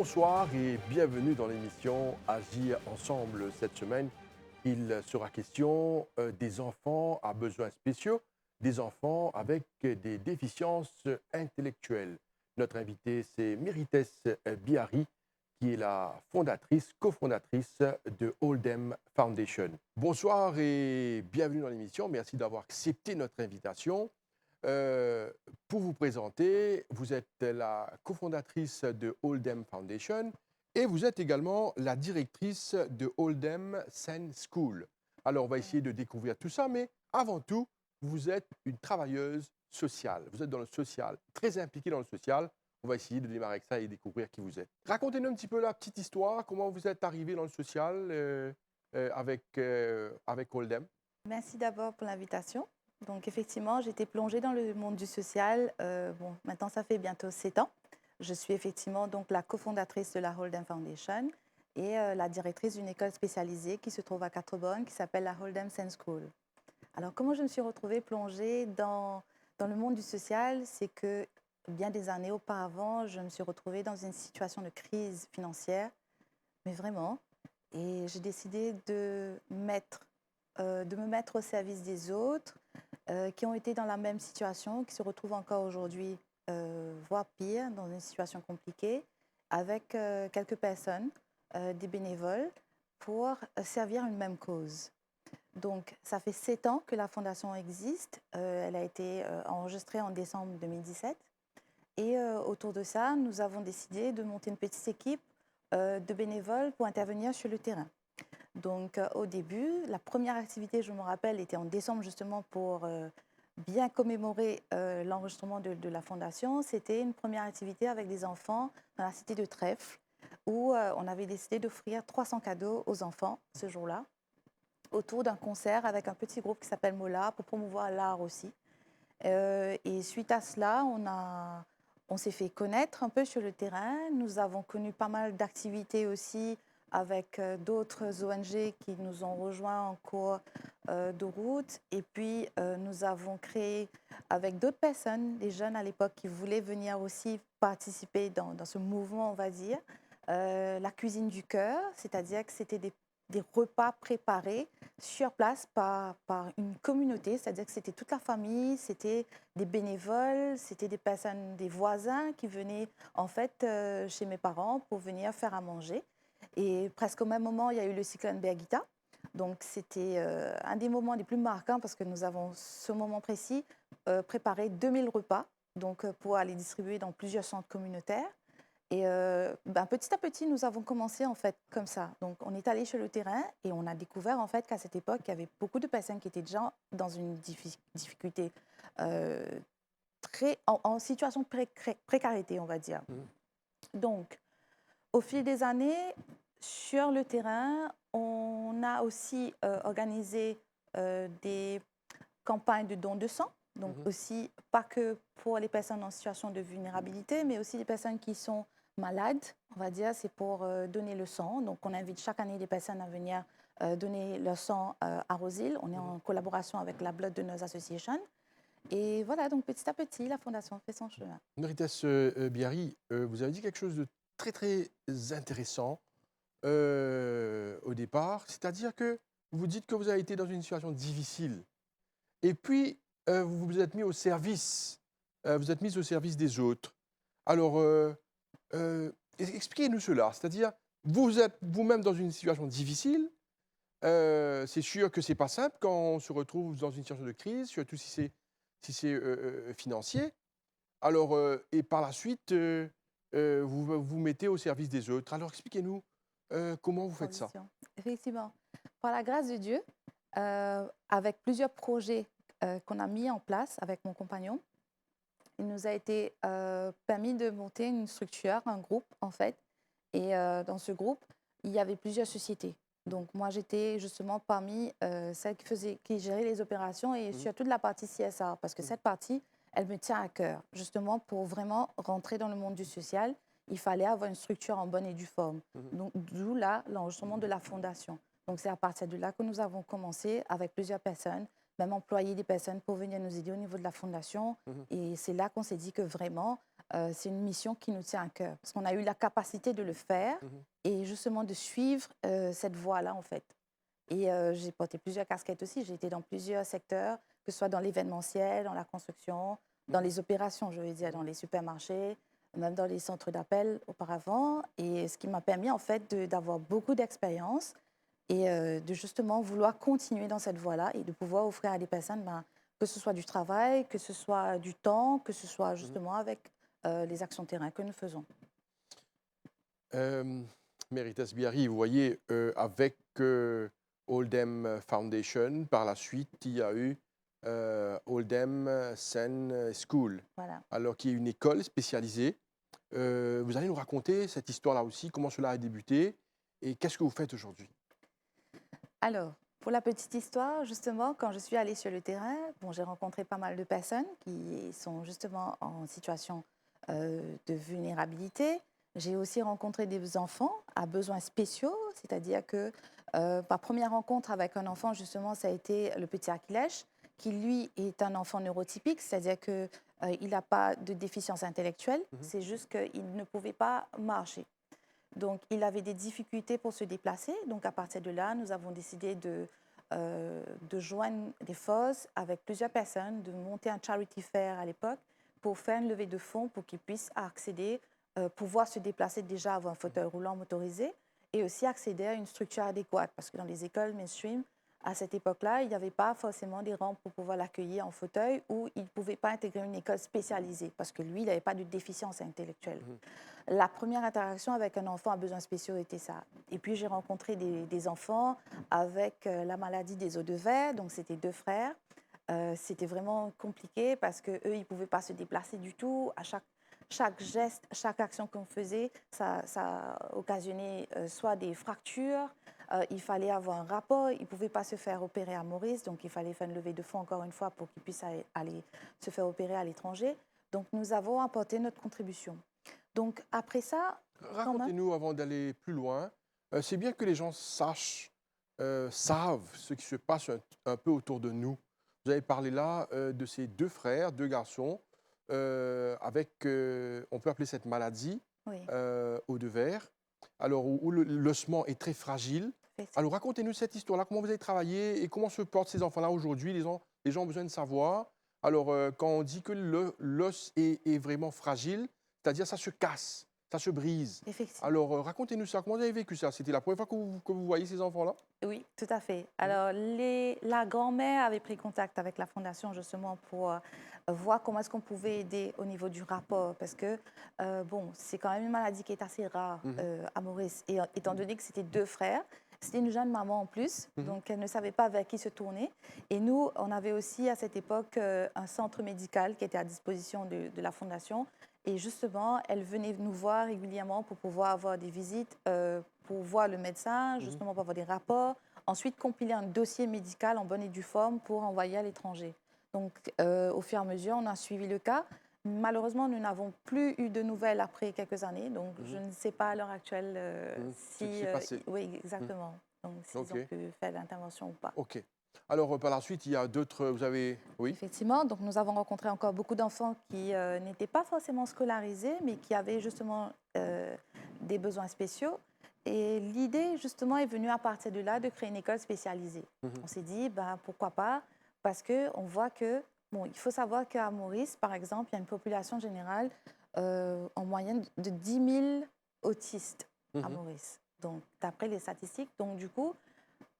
Bonsoir et bienvenue dans l'émission Agir ensemble. Cette semaine, il sera question des enfants à besoins spéciaux, des enfants avec des déficiences intellectuelles. Notre invitée, c'est Myrites Biari, qui est la fondatrice, cofondatrice de Oldham Foundation. Bonsoir et bienvenue dans l'émission. Merci d'avoir accepté notre invitation. Euh, pour vous présenter, vous êtes la cofondatrice de Oldham Foundation et vous êtes également la directrice de Oldham Sand School. Alors, on va essayer de découvrir tout ça, mais avant tout, vous êtes une travailleuse sociale. Vous êtes dans le social, très impliquée dans le social. On va essayer de démarrer avec ça et découvrir qui vous êtes. Racontez-nous un petit peu la petite histoire, comment vous êtes arrivé dans le social avec Oldham. Merci d'abord pour l'invitation. Donc effectivement, j'étais plongée dans le monde du social. Maintenant, ça fait bientôt 7 ans. Je suis effectivement donc la cofondatrice de la Oldham Foundation et la directrice d'une école spécialisée qui se trouve à Quatre-Bornes, qui s'appelle la Oldham Sand School. Alors, comment je me suis retrouvée plongée dans le monde du social? C'est que bien des années auparavant, je me suis retrouvée dans une situation de crise financière, mais vraiment. Et j'ai décidé de me mettre au service des autres qui ont été dans la même situation, qui se retrouvent encore aujourd'hui, voire pire, dans une situation compliquée, avec quelques personnes, des bénévoles, pour servir une même cause. Donc, ça fait 7 ans que la fondation existe. Elle a été enregistrée en décembre 2017. Et autour de ça, nous avons décidé de monter une petite équipe de bénévoles pour intervenir sur le terrain. Donc, au début, la première activité, je me rappelle, était en décembre justement pour bien commémorer l'enregistrement de la fondation. C'était une première activité avec des enfants dans la cité de Trèfle où on avait décidé d'offrir 300 cadeaux aux enfants ce jour-là autour d'un concert avec un petit groupe qui s'appelle Mola pour promouvoir l'art aussi. Et suite à cela, on s'est fait connaître un peu sur le terrain. Nous avons connu pas mal d'activités aussi avec d'autres ONG qui nous ont rejoints en cours de route. Et puis, nous avons créé avec d'autres personnes, des jeunes à l'époque qui voulaient venir aussi participer dans ce mouvement, on va dire, la cuisine du cœur, c'est-à-dire que c'était des repas préparés sur place par une communauté, c'est-à-dire que c'était toute la famille, c'était des bénévoles, c'était des personnes, des voisins qui venaient en fait chez mes parents pour venir faire à manger. Et presque au même moment, il y a eu le cyclone Birgitta. Donc c'était un des moments les plus marquants parce que nous avons, ce moment précis, préparé 2000 repas donc, pour aller distribuer dans plusieurs centres communautaires. Et petit à petit, nous avons commencé en fait comme ça. Donc, on est allé sur le terrain et on a découvert en fait qu'à cette époque, il y avait beaucoup de personnes qui étaient déjà dans une difficulté euh, en situation de précarité, on va dire. Donc, au fil des années, sur le terrain, on a aussi organisé des campagnes de dons de sang. Donc aussi, pas que pour les personnes en situation de vulnérabilité, mais aussi les personnes qui sont malades, on va dire, c'est pour donner le sang. Donc on invite chaque année des personnes à venir donner leur sang à Rosil. On est en collaboration avec la Blood Donors Association. Et voilà, donc petit à petit, la fondation fait son chemin. Méritas Biari, vous avez dit quelque chose de très très intéressant au départ, c'est-à-dire que vous dites que vous avez été dans une situation difficile et puis vous vous êtes mis au service, vous êtes mis au service des autres. Alors, expliquez-nous cela, c'est-à-dire vous êtes vous-même dans une situation difficile, c'est sûr que c'est pas simple quand on se retrouve dans une situation de crise, surtout si c'est financier. Alors, et par la suite, vous vous mettez au service des autres. Alors, expliquez-nous comment vous faites ça. Transition. Effectivement, par la grâce de Dieu, avec plusieurs projets qu'on a mis en place avec mon compagnon, il nous a été permis de monter une structure, un groupe en fait. Et dans ce groupe, il y avait plusieurs sociétés. Donc moi, j'étais justement parmi celles qui géraient les opérations et Mhm, surtout de la partie CSR, parce que mhm, cette partie, elle me tient à cœur. Justement, pour vraiment rentrer dans le monde du social, il fallait avoir une structure en bonne et due forme. mhm, Donc d'où là l'enregistrement de la fondation. Donc c'est à partir de là que nous avons commencé avec plusieurs personnes, même employer des personnes pour venir nous aider au niveau de la fondation. mhm, Et c'est là qu'on s'est dit que vraiment, c'est une mission qui nous tient à cœur, parce qu'on a eu la capacité de le faire Mhm. et justement de suivre cette voie-là, en fait. Et j'ai porté plusieurs casquettes aussi. J'ai été dans plusieurs secteurs, que ce soit dans l'événementiel, dans la construction, dans les opérations, je veux dire, dans les supermarchés, même dans les centres d'appel auparavant. Et ce qui m'a permis, en fait, d'avoir beaucoup d'expérience et de justement vouloir continuer dans cette voie-là et de pouvoir offrir à des personnes, ben, que ce soit du travail, que ce soit du temps, que ce soit Mhm. justement avec les actions terrain que nous faisons. Euh, Méritas Biari, vous voyez, avec Oldham Foundation, par la suite, il y a eu Oldham Sen School, Voilà. alors qui est une école spécialisée. Vous allez nous raconter cette histoire-là aussi, comment cela a débuté et qu'est-ce que vous faites aujourd'hui? Alors, pour la petite histoire, justement, quand je suis allée sur le terrain, bon, j'ai rencontré pas mal de personnes qui sont justement en situation de vulnérabilité. J'ai aussi rencontré des enfants à besoins spéciaux, c'est-à-dire que ma première rencontre avec un enfant, justement, ça a été le petit Akilèche, qui lui est un enfant neurotypique, c'est-à-dire qu'il n'a pas de déficience intellectuelle, Mhm. c'est juste qu'il ne pouvait pas marcher. Donc, il avait des difficultés pour se déplacer. Donc, à partir de là, nous avons décidé de joindre des forces avec plusieurs personnes, de monter un charity fair à l'époque pour faire une levée de fonds pour qu'il puisse accéder, pouvoir se déplacer déjà avant un fauteuil roulant motorisé et aussi accéder à une structure adéquate. Parce que dans les écoles mainstream, à cette époque-là, il n'y avait pas forcément des rampes pour pouvoir l'accueillir en fauteuil ou il ne pouvait pas intégrer une école spécialisée parce que lui, il n'avait pas de déficience intellectuelle. Mhm. La première interaction avec un enfant à besoins spéciaux était ça. Et puis j'ai rencontré des enfants avec la maladie des os de verre, donc c'était deux frères. C'était vraiment compliqué parce qu'eux, ils ne pouvaient pas se déplacer du tout. À chaque geste, chaque action qu'on faisait, ça occasionnait soit des fractures, il fallait avoir un rapport, ils ne pouvaient pas se faire opérer à Maurice, donc il fallait faire une levée de fonds encore une fois pour qu'ils puissent aller se faire opérer à l'étranger. Donc nous avons apporté notre contribution. Donc après ça, quand même, Racontez-nous avant d'aller plus loin. C'est bien que les gens sachent, savent ce qui se passe un peu autour de nous. Vous avez parlé là de ces deux frères, deux garçons, avec, on peut appeler cette maladie, oui, au de verre, alors où l'ossement est très fragile. Alors effectivement. racontez-nous cette histoire-là, comment vous avez travaillé et comment se portent ces enfants-là aujourd'hui. Les gens ont besoin de savoir. Alors quand on dit que l'os est vraiment fragile, c'est-à-dire ça se casse, ça se brise. Effectivement. Alors racontez-nous ça, comment vous avez vécu ça? C'était la première fois que vous voyez ces enfants-là? Oui, tout à fait. Mhm. Alors, la grand-mère avait pris contact avec la fondation justement pour voir comment est-ce qu'on pouvait aider au niveau du rapport, parce que bon, c'est quand même une maladie qui est assez rare Mhm. à Maurice, et étant donné que c'était deux frères, c'était une jeune maman en plus, Mhm. donc elle ne savait pas vers qui se tourner. Et nous, on avait aussi à cette époque un centre médical qui était à disposition de la fondation. Et justement, elle venait nous voir régulièrement pour pouvoir avoir des visites, pour voir le médecin, Mhm. justement pour avoir des rapports. Ensuite, compiler un dossier médical en bonne et due forme pour envoyer à l'étranger. Donc, au fur et à mesure, on a suivi le cas. Malheureusement, nous n'avons plus eu de nouvelles après quelques années. Donc, je Mhm. ne sais pas à l'heure actuelle Mhm. Ce qui si... s'est passé. oui, Mhm. exactement. Donc, s'ils Ok, ont pu faire l'intervention ou pas. ok. Alors par la suite, il y a d'autres, vous avez... Oui? Effectivement, donc nous avons rencontré encore beaucoup d'enfants qui n'étaient pas forcément scolarisés, mais qui avaient justement des besoins spéciaux. Et l'idée, justement, est venue à partir de là de créer une école spécialisée. Mhm. On s'est dit, ben, pourquoi pas? Parce qu'on voit que, bon, il faut savoir qu'à Maurice, par exemple, il y a une population générale en moyenne de 10 000 autistes à Mhm. Maurice. Donc, d'après les statistiques, donc du coup,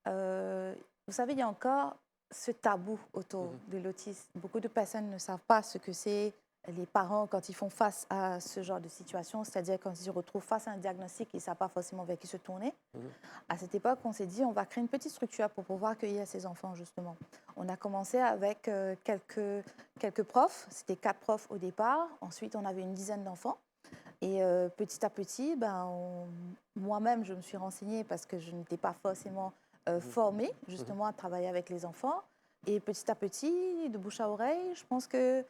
euh, vous savez, il y a encore ce tabou autour Mhm. de l'autisme. Beaucoup de personnes ne savent pas ce que c'est les parents quand ils font face à ce genre de situation, c'est-à-dire quand ils se retrouvent face à un diagnostic, ils ne savent pas forcément vers qui se tourner. Mhm. À cette époque, on s'est dit, on va créer une petite structure pour pouvoir accueillir ces enfants, justement. On a commencé avec quelques profs, c'était 4 profs au départ. Ensuite, on avait une dizaine d'enfants. Et petit à petit, ben, moi-même, je me suis renseignée parce que je n'étais pas forcément Mhm. formée Mhm. justement à travailler avec les enfants. Et petit à petit, de bouche à oreille, je pense que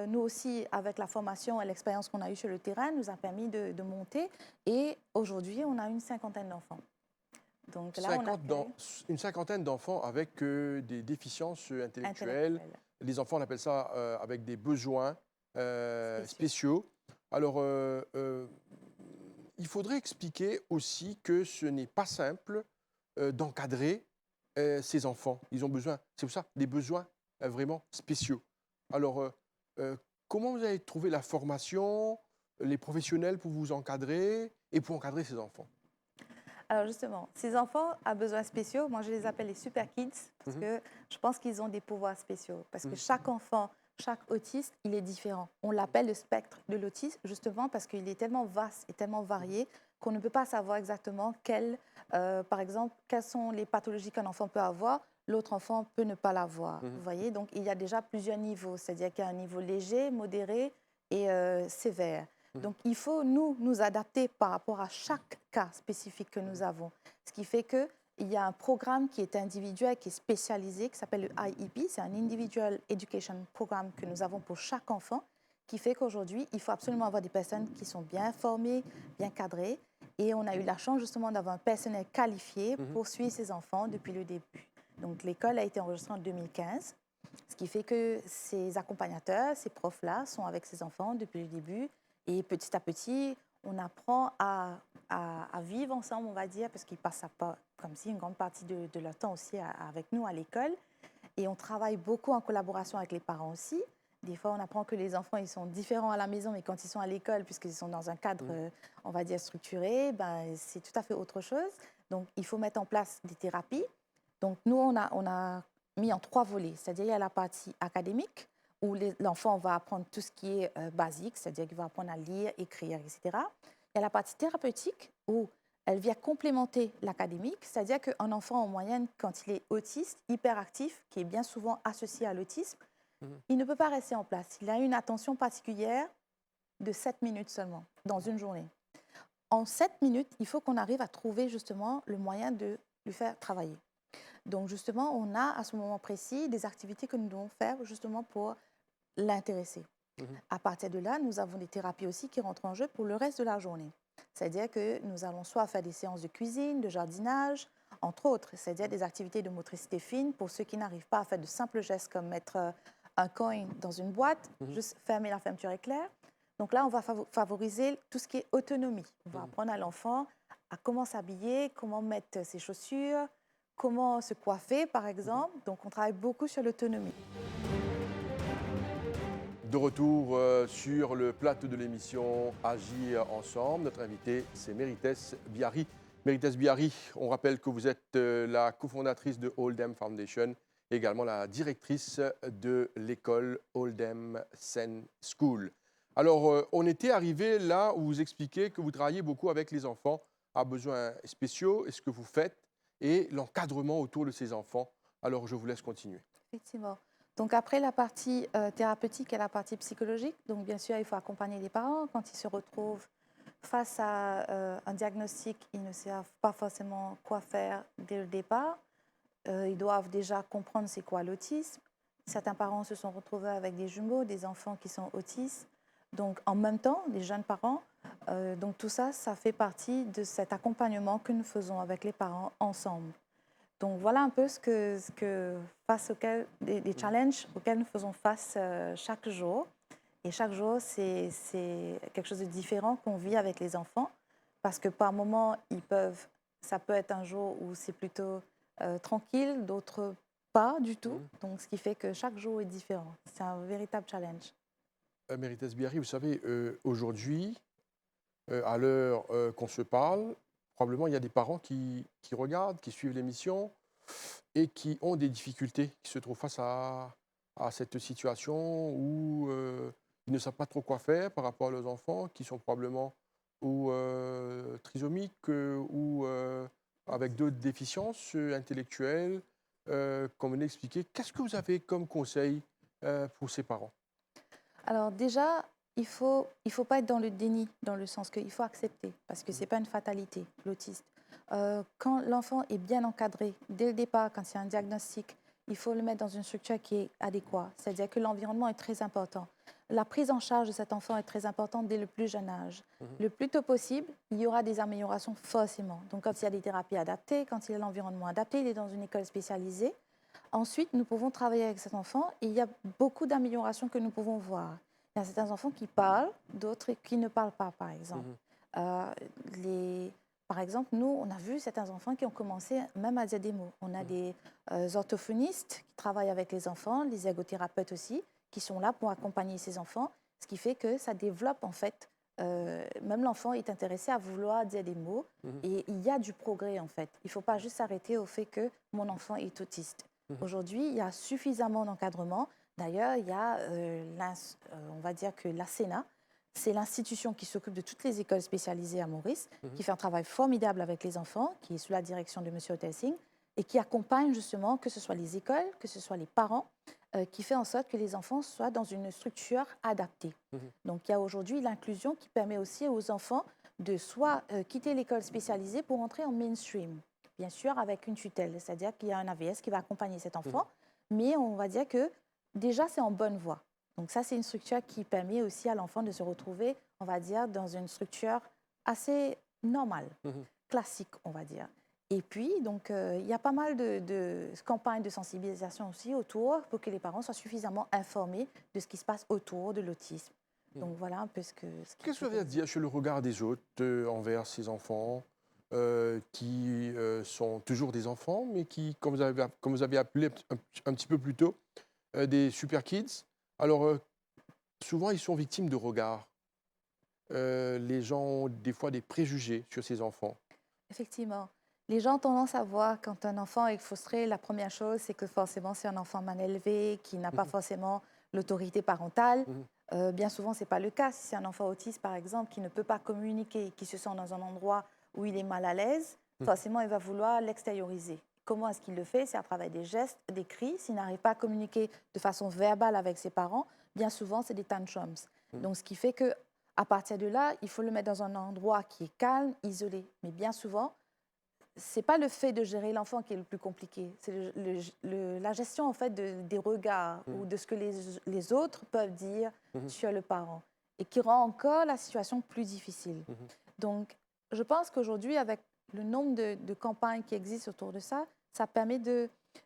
nous aussi, avec la formation et l'expérience qu'on a eue sur le terrain, nous a permis de monter. Et aujourd'hui, on a une cinquantaine d'enfants. Donc là, on 50 accueille une cinquantaine d'enfants avec des déficiences intellectuelles. intellectuels Les enfants, on appelle ça avec des besoins spéciaux. spéciaux. Alors, il faudrait expliquer aussi que ce n'est pas simple d'encadrer ces enfants. Ils ont besoin, c'est pour ça, des besoins vraiment spéciaux. Alors, euh, comment vous avez trouvé la formation, les professionnels pour vous encadrer et pour encadrer ces enfants? Alors justement, ces enfants à besoins spéciaux, moi je les appelle les super kids parce Mhm, que je pense qu'ils ont des pouvoirs spéciaux. Parce que mhm, chaque enfant, chaque autiste, il est différent. On l'appelle le spectre de l'autisme justement parce qu'il est tellement vaste et tellement mhm, varié qu'on ne peut pas savoir exactement par exemple, quelles sont les pathologies qu'un enfant peut avoir. L'autre enfant peut ne pas l'avoir. mhm, Vous voyez, donc il y a déjà plusieurs niveaux, c'est-à-dire qu'il y a un niveau léger, modéré et sévère. mhm, Donc, il faut nous adapter par rapport à chaque cas spécifique que nous avons. Ce qui fait qu'il y a un programme qui est individuel, qui est spécialisé, qui s'appelle le IEP. C'est un Individual Education Programme que nous avons pour chaque enfant, qui fait qu'aujourd'hui, il faut absolument avoir des personnes qui sont bien formées, bien cadrées. Et on a eu la chance justement d'avoir un personnel qualifié mhm, pour suivre ces enfants depuis le début. Donc, l'école a été enregistrée en 2015. Ce qui fait que ces accompagnateurs, ces profs-là sont avec ces enfants depuis le début. Et petit à petit, on apprend à vivre ensemble, on va dire, parce qu'ils passent pas, comme si une grande partie de leur temps aussi avec nous à l'école. Et on travaille beaucoup en collaboration avec les parents aussi. Des fois, on apprend que les enfants, ils sont différents à la maison, mais quand ils sont à l'école, puisqu'ils sont dans un cadre, mhm, on va dire, structuré, ben, c'est tout à fait autre chose. Donc, il faut mettre en place des thérapies. Donc, nous, on a mis en 3 volets. C'est-à-dire, il y a la partie académique, où l'enfant va apprendre tout ce qui est basique, c'est-à-dire qu'il va apprendre à lire, écrire, etc. Il y a la partie thérapeutique, où elle vient complémenter l'académique, c'est-à-dire qu'un enfant en moyenne, quand il est autiste, hyperactif, qui est bien souvent associé à l'autisme, mhm. il ne peut pas rester en place. Il a une attention particulière de 7 minutes seulement dans une journée. En 7 minutes, il faut qu'on arrive à trouver justement le moyen de lui faire travailler. Donc justement, on a à ce moment précis des activités que nous devons faire justement pour l'intéresser. Mhm. À partir de là, nous avons des thérapies aussi qui rentrent en jeu pour le reste de la journée. C'est-à-dire que nous allons soit faire des séances de cuisine, de jardinage, entre autres, c'est-à-dire des activités de motricité fine pour ceux qui n'arrivent pas à faire de simples gestes comme mettre un coin dans une boîte, Mhm, juste fermer la fermeture éclair. Donc là, on va favoriser tout ce qui est autonomie. On va mhm. apprendre à l'enfant à comment s'habiller, comment mettre ses chaussures, comment se coiffer, par exemple. Donc on travaille beaucoup sur l'autonomie. De retour sur le plateau de l'émission Agir ensemble. Notre invité, c'est Mérites Biari. Mérites Biari, on rappelle que vous êtes la cofondatrice de Oldham Foundation, également la directrice de l'école Oldham Sen School. Alors, on était arrivé là où vous expliquez que vous travaillez beaucoup avec les enfants à besoins spéciaux et ce que vous faites et l'encadrement autour de ces enfants. Alors, je vous laisse continuer. Effectivement. Donc après la partie thérapeutique et la partie psychologique, donc bien sûr, il faut accompagner les parents quand ils se retrouvent face à un diagnostic, ils ne savent pas forcément quoi faire dès le départ. Ils doivent déjà comprendre c'est quoi l'autisme. Certains parents se sont retrouvés avec des jumeaux, des enfants qui sont autistes. Donc en même temps, des jeunes parents. Donc tout ça, ça fait partie de cet accompagnement que nous faisons avec les parents ensemble. Donc voilà un peu face des Mhm. challenges auxquels nous faisons face chaque jour. Et chaque jour, c'est quelque chose de différent qu'on vit avec les enfants. Parce que par moments, ça peut être un jour où c'est plutôt tranquille, d'autres pas du tout. Mhm. Donc ce qui fait que chaque jour est différent. C'est un véritable challenge. Mérites Biari, vous savez, aujourd'hui, à l'heure qu'on se parle, probablement il y a des parents qui regardent, qui suivent l'émission et qui ont des difficultés, qui se trouvent face à cette situation où ils ne savent pas trop quoi faire par rapport à leurs enfants, qui sont probablement ou trisomiques ou avec d'autres déficiences intellectuelles, comme vous l'expliquez. Qu'est-ce que vous avez comme conseil pour ces parents? Alors déjà, il faut pas être dans le déni, dans le sens qu'il faut accepter, parce que ce Mhm, n'est pas une fatalité, l'autisme. Quand l'enfant est bien encadré, dès le départ, quand il y a un diagnostic, il faut le mettre dans une structure qui est adéquate, c'est-à-dire que l'environnement est très important. La prise en charge de cet enfant est très importante dès le plus jeune âge. mhm, Le plus tôt possible, il y aura des améliorations forcément. Donc quand il y a des thérapies adaptées, quand il y a l'environnement adapté, il est dans une école spécialisée. Ensuite, nous pouvons travailler avec cet enfant et il y a beaucoup d'améliorations que nous pouvons voir. Il y a certains enfants qui parlent, d'autres qui ne parlent pas, par exemple. Mhm. Euh, Par exemple, nous, on a vu certains enfants qui ont commencé même à dire des mots. On a Mhm. des orthophonistes qui travaillent avec les enfants, les ergothérapeutes aussi, qui sont là pour accompagner ces enfants, ce qui fait que ça développe en fait. Même l'enfant est intéressé à vouloir dire des mots Mhm. et il y a du progrès en fait. Il ne faut pas juste s'arrêter au fait que mon enfant est autiste. Mhm. Aujourd'hui, il y a suffisamment d'encadrement. D'ailleurs, il y a, on va dire que l'ASENA, c'est l'institution qui s'occupe de toutes les écoles spécialisées à Maurice, Mhm. qui fait un travail formidable avec les enfants, qui est sous la direction de M. Otelsing, et qui accompagne justement, que ce soit les écoles, que ce soit les parents, qui fait en sorte que les enfants soient dans une structure adaptée. Mhm. Donc il y a aujourd'hui l'inclusion qui permet aussi aux enfants de soit quitter l'école spécialisée pour entrer en mainstream, bien sûr avec une tutelle, c'est-à-dire qu'il y a un AVS qui va accompagner cet Mhm. enfant, mais on va dire que déjà c'est en bonne voie. Donc ça, c'est une structure qui permet aussi à l'enfant de se retrouver, on va dire, dans une structure assez normale, Mhm. classique, on va dire. Et puis, donc, il y a pas mal de campagnes de sensibilisation aussi autour pour que les parents soient suffisamment informés de ce qui se passe autour de l'autisme. Mhm. Donc voilà un peu ce qu'il Qu'est-ce que faut vous avez à dire. dire sur le regard des autres envers ces enfants qui sont toujours des enfants, mais qui, comme vous avez appelé un petit peu plus tôt, des super kids. Alors, souvent, ils sont victimes de regards. Les gens ont des fois des préjugés sur ces enfants. Effectivement. Les gens ont tendance à voir quand un enfant est frustré, la première chose, c'est que forcément, c'est un enfant mal élevé, qui n'a pas Mhm. forcément l'autorité parentale. Mhm. Bien souvent, ce n'est pas le cas. Si c'est un enfant autiste, par exemple, qui ne peut pas communiquer, qui se sent dans un endroit où il est mal à l'aise, Mhm. forcément, il va vouloir l'extérioriser. Comment est-ce qu'il le fait? C'est à travers des gestes, des cris. S'il n'arrive pas à communiquer de façon verbale avec ses parents, bien souvent, c'est des tantrums. Mhm. Donc, ce qui fait que à partir de là, il faut le mettre dans un endroit qui est calme, isolé. Mais bien souvent, c'est pas le fait de gérer l'enfant qui est le plus compliqué, c'est la gestion en fait des regards Mhm. ou de ce que les autres peuvent dire Mhm. sur le parent et qui rend encore la situation plus difficile. Mhm. Donc, je pense qu'aujourd'hui, avec le nombre de campagnes qui existent autour de ça, ça permet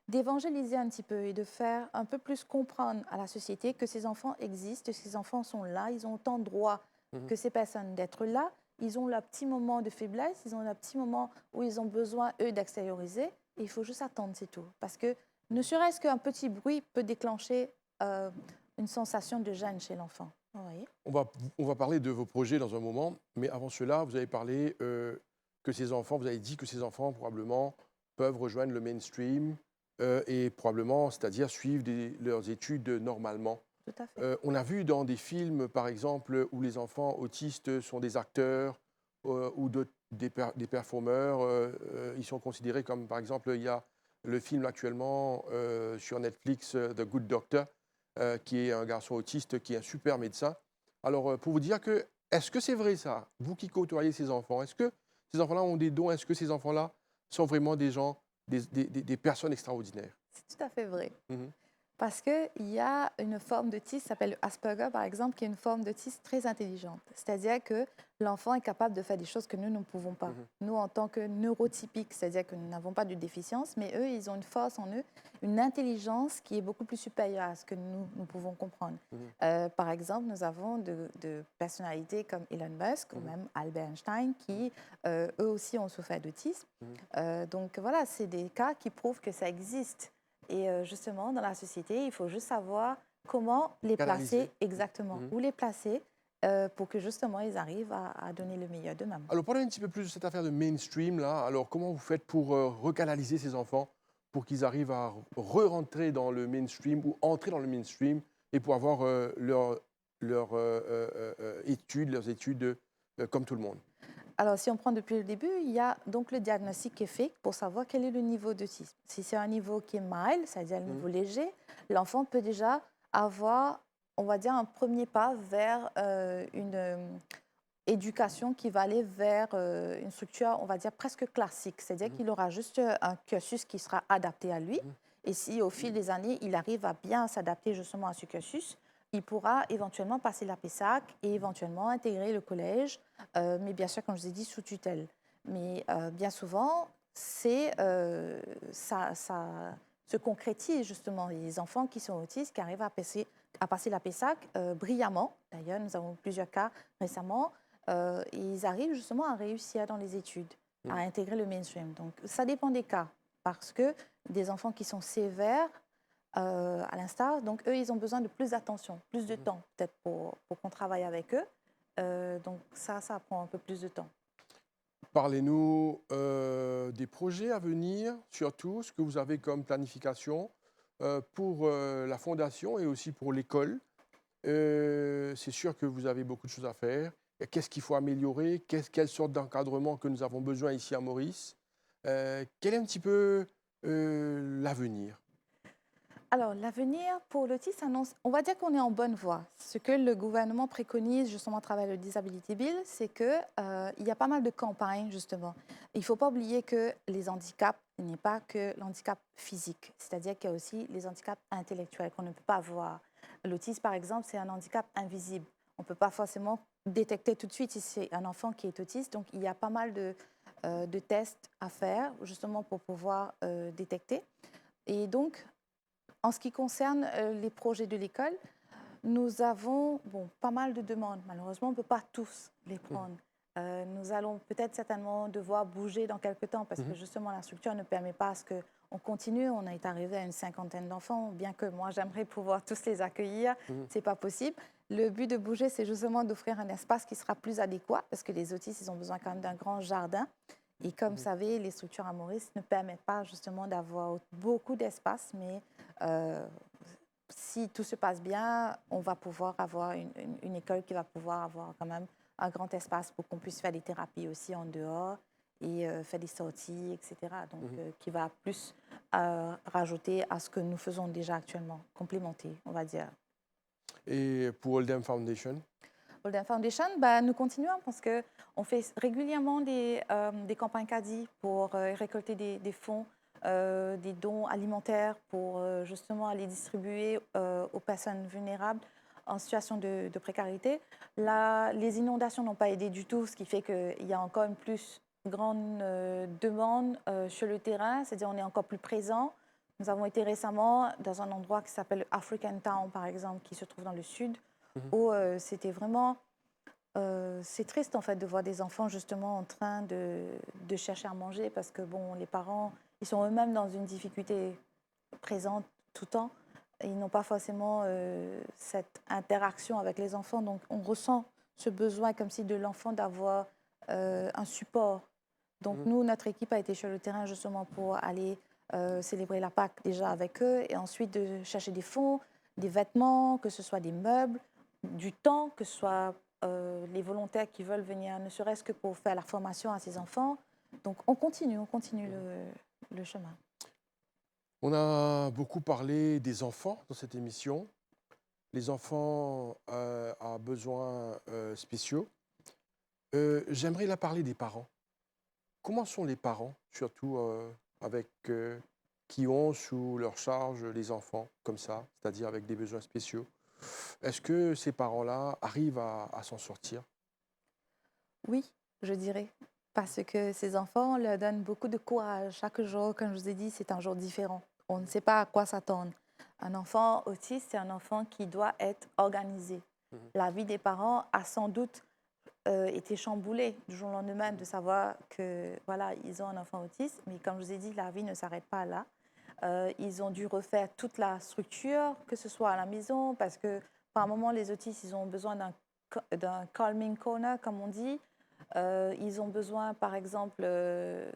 d'évangéliser un petit peu et de faire un peu plus comprendre à la société que ces enfants existent, que ces enfants sont là, ils ont autant de droits Mhm. que ces personnes d'être là. Ils ont leur petit moment de faiblesse, ils ont leur petit moment où ils ont besoin, eux, d'extérioriser. Et il faut juste attendre, c'est tout. Parce que ne serait-ce qu'un petit bruit peut déclencher une sensation de gêne chez l'enfant. Vous voyez? On va parler de vos projets dans un moment, mais avant cela, vous avez parlé que ces enfants, vous avez dit que ces enfants probablement peuvent rejoindre le mainstream et probablement, c'est-à-dire suivre leurs études normalement. Tout à fait. On a vu dans des films, par exemple, où les enfants autistes sont des acteurs ou des performeurs. Ils sont considérés comme, par exemple, il y a le film actuellement sur Netflix, The Good Doctor, qui est un garçon autiste qui est un super médecin. Alors, pour vous dire que, est-ce que c'est vrai ça? Vous qui côtoyez ces enfants, est-ce que ces enfants-là ont des dons? Est-ce que ces enfants-là sont vraiment des gens, des personnes extraordinaires? C'est tout à fait vrai. Mhm. Parce qu'il y a une forme d'autisme qui s'appelle Asperger, par exemple, qui est une forme d'autisme très intelligente. C'est-à-dire que l'enfant est capable de faire des choses que nous ne pouvons pas. Mhm. Nous, en tant que neurotypiques, c'est-à-dire que nous n'avons pas de déficience, mais eux, ils ont une force en eux, une intelligence qui est beaucoup plus supérieure à ce que nous pouvons comprendre. Mhm. Par exemple, nous avons de personnalités comme Elon Musk ou Mhm. même Albert Einstein qui, eux aussi, ont souffert d'autisme. Mhm. Donc voilà, c'est des cas qui prouvent que ça existe. Et justement, dans la société, il faut juste savoir comment les Canaliser. placer exactement, Mhm. où les placer pour que justement ils arrivent à donner le meilleur d'eux-mêmes. Alors, parlez un petit peu plus de cette affaire de mainstream, là. Alors, comment vous faites pour recanaliser ces enfants pour qu'ils arrivent à re-rentrer dans le mainstream ou entrer dans le mainstream et pour avoir leurs études comme tout le monde? Alors, si on prend depuis le début, il y a donc le diagnostic qui est fait pour savoir quel est le niveau d'autisme. Si c'est un niveau qui est mild, c'est-à-dire le Mhm. niveau léger, l'enfant peut déjà avoir, on va dire, un premier pas vers une éducation qui va aller vers une structure, on va dire, presque classique. C'est-à-dire Mhm. qu'il aura juste un cursus qui sera adapté à lui. Mhm. Et si au fil des années, il arrive à bien s'adapter justement à ce cursus, il pourra éventuellement passer la PESAC et éventuellement intégrer le collège, mais bien sûr, comme je vous ai dit, sous tutelle. Mais bien souvent, ça se concrétise justement. Les enfants qui sont autistes, qui arrivent à passer à passer la PESAC brillamment. D'ailleurs, nous avons plusieurs cas récemment. Ils arrivent justement à réussir dans les études, à intégrer le mainstream. Donc, ça dépend des cas, parce que des enfants qui sont sévères, à l'instar, donc eux, ils ont besoin de plus d'attention, plus de temps, peut-être pour qu'on travaille avec eux. Donc, ça prend un peu plus de temps. Parlez-nous des projets à venir, surtout ce que vous avez comme planification pour la fondation et aussi pour l'école. C'est sûr que vous avez beaucoup de choses à faire. Et qu'est-ce qu'il faut améliorer? Quelle sorte d'encadrement que nous avons besoin ici à Maurice? Quel est un petit peu l'avenir? Alors, l'avenir pour l'autisme annonce, on va dire qu'on est en bonne voie. Ce que le gouvernement préconise justement à travers le Disability Bill, c'est qu'il y a pas mal de campagnes justement. Il ne faut pas oublier que les handicaps, il n'est pas que l'handicap physique, c'est-à-dire qu'il y a aussi les handicaps intellectuels qu'on ne peut pas voir. L'autisme, par exemple, c'est un handicap invisible. On ne peut pas forcément détecter tout de suite si c'est un enfant qui est autiste. Donc, il y a pas mal de tests à faire justement pour pouvoir détecter. Et donc, en ce qui concerne les projets de l'école, nous avons pas mal de demandes. Malheureusement, on ne peut pas tous les prendre. Nous allons peut-être certainement devoir bouger dans quelques temps parce que justement la structure ne permet pas à ce qu'on continue. On est arrivé à une cinquantaine d'enfants, bien que moi j'aimerais pouvoir tous les accueillir. Ce n'est pas possible. Le but de bouger, c'est justement d'offrir un espace qui sera plus adéquat parce que les autistes, ils ont besoin quand même d'un grand jardin. Et comme vous savez, les structures à Maurice ne permettent pas justement d'avoir beaucoup d'espace, mais si tout se passe bien, on va pouvoir avoir une école qui va pouvoir avoir quand même un grand espace pour qu'on puisse faire des thérapies aussi en dehors et faire des sorties, etc. Donc, qui va plus rajouter à ce que nous faisons déjà actuellement, complémenter, on va dire. Et pour Oldham Foundation? Oldham Foundation, nous continuons parce qu'on fait régulièrement des campagnes caddie pour récolter des fonds, des dons alimentaires pour justement aller distribuer aux personnes vulnérables en situation de précarité. Là, les inondations n'ont pas aidé du tout, ce qui fait qu'il y a encore une plus grande demande sur le terrain, c'est-à-dire on est encore plus présent. Nous avons été récemment dans un endroit qui s'appelle African Town, par exemple, qui se trouve dans le sud, où c'était vraiment... c'est triste en fait de voir des enfants justement en train de chercher à manger parce que bon, les parents, ils sont eux-mêmes dans une difficulté présente tout le temps. Et ils n'ont pas forcément cette interaction avec les enfants. Donc on ressent ce besoin comme si de l'enfant d'avoir un support. Donc nous, notre équipe a été sur le terrain justement pour aller célébrer la Pâque déjà avec eux et ensuite de chercher des fonds, des vêtements, que ce soit des meubles, du temps, que ce soit les volontaires qui veulent venir, ne serait-ce que pour faire la formation à ces enfants. Donc on continue le chemin. On a beaucoup parlé des enfants dans cette émission. Les enfants à besoins spéciaux. J'aimerais là parler des parents. Comment sont les parents, surtout avec qui ont sous leur charge les enfants comme ça, c'est-à-dire avec des besoins spéciaux? Est-ce que ces parents-là arrivent à s'en sortir? Oui, je dirais. Parce que ces enfants leur donnent beaucoup de courage. Chaque jour, comme je vous ai dit, c'est un jour différent. On ne sait pas à quoi s'attendre. Un enfant autiste, c'est un enfant qui doit être organisé. La vie des parents a sans doute été chamboulée du jour au lendemain de savoir que voilà, ils ont un enfant autiste. Mais comme je vous ai dit, la vie ne s'arrête pas là. Ils ont dû refaire toute la structure, que ce soit à la maison, parce que par moment, les autistes, ils ont besoin d'un calming corner, comme on dit. Ils ont besoin, par exemple,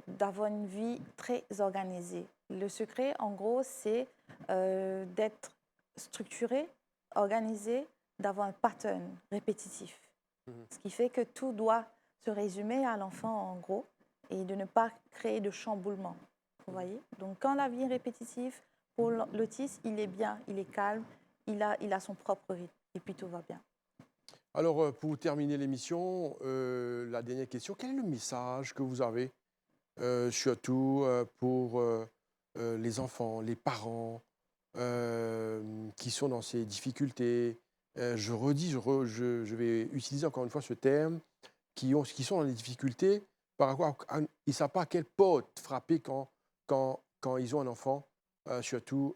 d'avoir une vie très organisée. Le secret, en gros, c'est d'être structuré, organisé, d'avoir un pattern répétitif. Ce qui fait que tout doit se résumer à l'enfant, en gros, et de ne pas créer de chamboulement. Vous voyez? Donc, quand la vie est répétitive, pour l'autiste, il est bien, il est calme, il a son propre rythme, et puis tout va bien. Alors, pour terminer l'émission, la dernière question, quel est le message que vous avez, surtout pour les enfants, les parents qui sont dans ces difficultés? Je redis, je vais utiliser encore une fois ce terme, qui sont dans les difficultés par rapport à... Ils ne savent pas à quelle porte frapper quand ils ont un enfant, surtout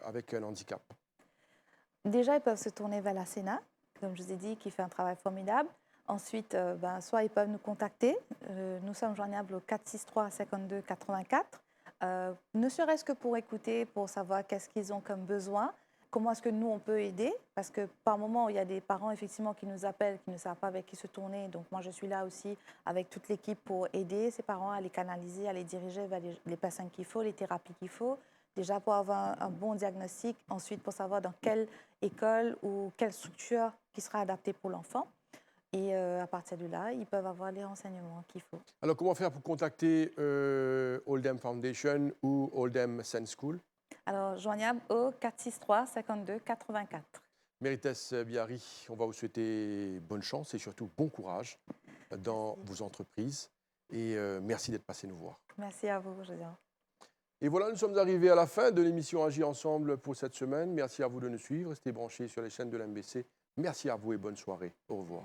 avec un handicap. Déjà, ils peuvent se tourner vers la Sénat, comme je vous ai dit, qui fait un travail formidable. Ensuite, soit ils peuvent nous contacter. Nous sommes joignables au 463 52 84. Ne serait-ce que pour écouter, pour savoir qu'est-ce qu'ils ont comme besoin, comment est-ce que nous, on peut aider. Parce que par moment, il y a des parents, effectivement, qui nous appellent, qui ne savent pas avec qui se tourner. Donc, moi, je suis là aussi avec toute l'équipe pour aider ces parents à les canaliser, à les diriger vers les personnes qu'il faut, les thérapies qu'il faut. Déjà pour avoir un bon diagnostic, ensuite pour savoir dans quelle école ou quelle structure qui sera adaptée pour l'enfant. Et à partir de là, ils peuvent avoir les renseignements qu'il faut. Alors, comment faire pour contacter Oldham Foundation ou Oldham Sense School? Alors, joignable au 463 52 84. Mérites Biari, on va vous souhaiter bonne chance et surtout bon courage dans vos entreprises. Et merci d'être passé nous voir. Merci à vous, Josiane. Et voilà, nous sommes arrivés à la fin de l'émission Agir ensemble pour cette semaine. Merci à vous de nous suivre. Restez branchés sur les chaînes de l'MBC. Merci à vous et bonne soirée. Au revoir.